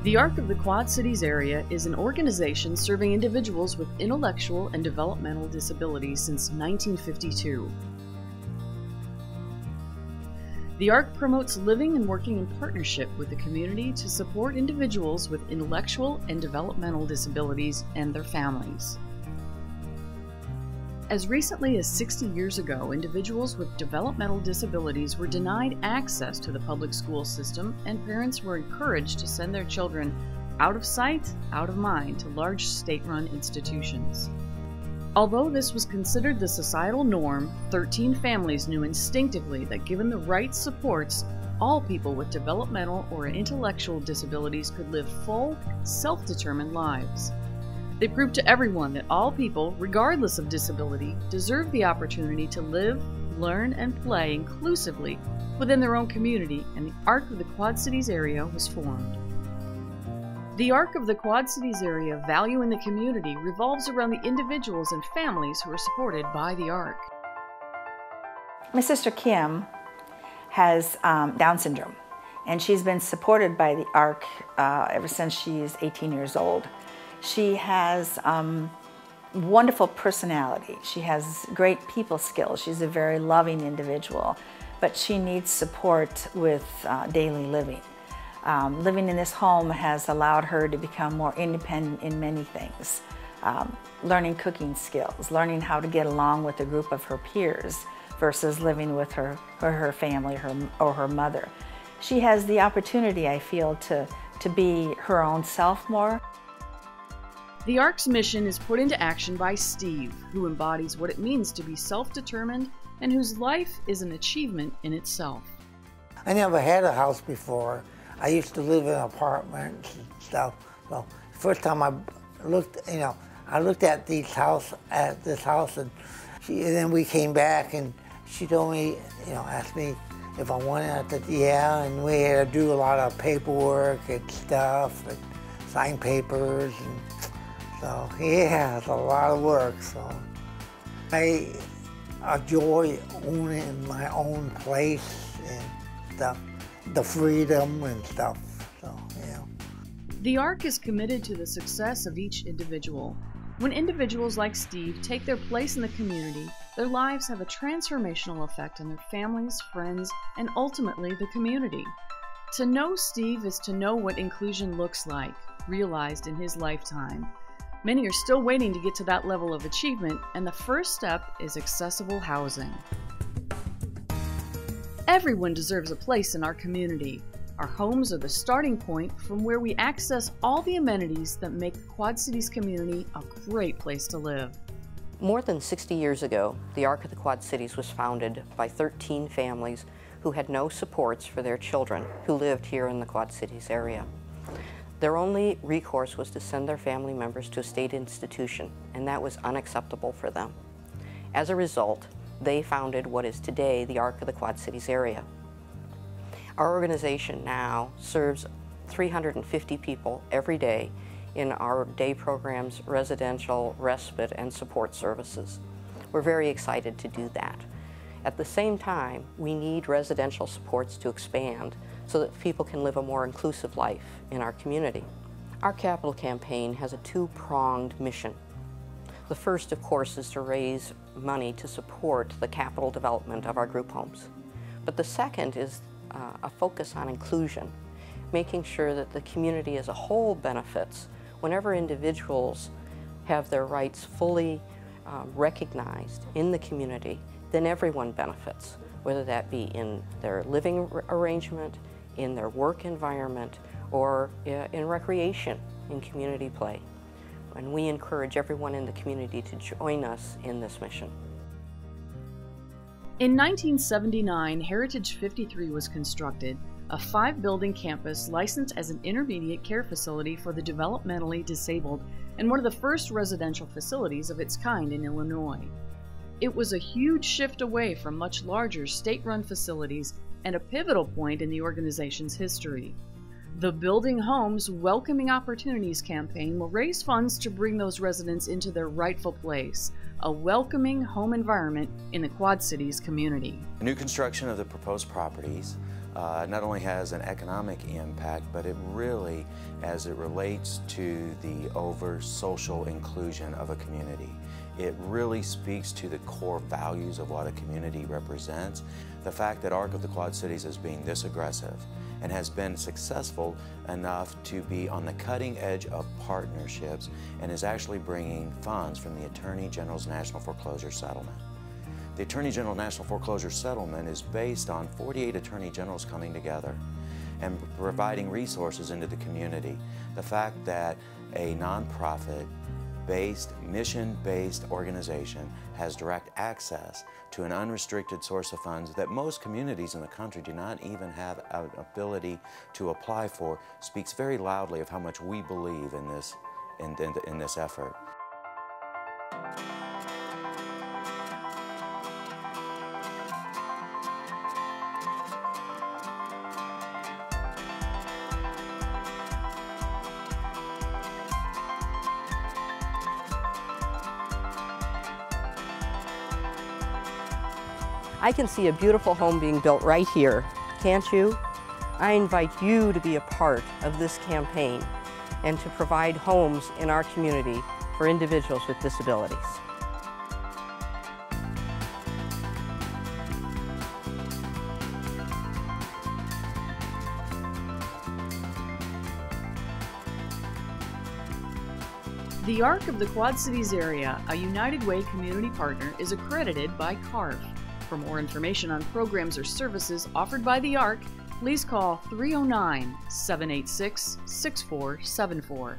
The ARC of the Quad Cities area is an organization serving individuals with intellectual and developmental disabilities since 1952. The ARC promotes living and working in partnership with the community to support individuals with intellectual and developmental disabilities and their families. As recently as 60 years ago, individuals with developmental disabilities were denied access to the public school system, and parents were encouraged to send their children out of sight, out of mind to large state-run institutions. Although this was considered the societal norm, 13 families knew instinctively that given the right supports, all people with developmental or intellectual disabilities could live full, self-determined lives. They proved to everyone that all people, regardless of disability, deserve the opportunity to live, learn, and play inclusively within their own community, and the ARC of the Quad Cities area was formed. The ARC of the Quad Cities area value in the community revolves around the individuals and families who are supported by the ARC. My sister Kim has Down syndrome, and she's been supported by the ARC ever since she's 18 years old. She has wonderful personality. She has great people skills. She's a very loving individual, but she needs support with daily living. Living in this home has allowed her to become more independent in many things. Learning cooking skills, learning how to get along with a group of her peers versus living with her family or her mother. She has the opportunity, I feel, to be her own self more. The ARC's mission is put into action by Steve, who embodies what it means to be self-determined and whose life is an achievement in itself. I never had a house before. I used to live in apartments and stuff. So first time I looked, I looked at this house, and then we came back and she told me, asked me if I wanted. I said, yeah, and we had to do a lot of paperwork and stuff, and sign papers, and so yeah, it's a lot of work. So I enjoy owning my own place and stuff, the freedom and stuff. So yeah. The ARC is committed to the success of each individual. When individuals like Steve take their place in the community, their lives have a transformational effect on their families, friends, and ultimately the community. To know Steve is to know what inclusion looks like, realized in his lifetime. Many are still waiting to get to that level of achievement, and the first step is accessible housing. Everyone deserves a place in our community. Our homes are the starting point from where we access all the amenities that make the Quad Cities community a great place to live. More than 60 years ago, the ARC of the Quad Cities was founded by 13 families who had no supports for their children who lived here in the Quad Cities area. Their only recourse was to send their family members to a state institution, and that was unacceptable for them. As a result, they founded what is today the ARC of the Quad Cities area. Our organization now serves 350 people every day in our day programs, residential, respite, and support services. We're very excited to do that. At the same time, we need residential supports to expand so that people can live a more inclusive life in our community. Our capital campaign has a two-pronged mission. The first, of course, is to raise money to support the capital development of our group homes. But the second is a focus on inclusion, making sure that the community as a whole benefits. Whenever individuals have their rights fully recognized in the community, then everyone benefits, whether that be in their living arrangement, in their work environment, or in recreation, in community play. And we encourage everyone in the community to join us in this mission. In 1979, Heritage 53 was constructed, a 5-building campus licensed as an intermediate care facility for the developmentally disabled and one of the first residential facilities of its kind in Illinois. It was a huge shift away from much larger state-run facilities and a pivotal point in the organization's history. The Building Homes Welcoming Opportunities campaign will raise funds to bring those residents into their rightful place, a welcoming home environment in the Quad Cities community. New construction of the proposed properties not only has an economic impact, but it really, as it relates to the social inclusion of a community, it really speaks to the core values of what a community represents. The fact that Arc of the Quad Cities is being this aggressive and has been successful enough to be on the cutting edge of partnerships and is actually bringing funds from the Attorney General's National Foreclosure Settlement. The Attorney General National Foreclosure Settlement is based on 48 Attorney Generals coming together and providing resources into the community. The fact that a nonprofit mission-based organization has direct access to an unrestricted source of funds that most communities in the country do not even have an ability to apply for speaks very loudly of how much we believe in this effort. I can see a beautiful home being built right here, can't you? I invite you to be a part of this campaign and to provide homes in our community for individuals with disabilities. The Arc of the Quad Cities area, a United Way community partner, is accredited by CARF. For more information on programs or services offered by the Arc, please call 309-786-6474.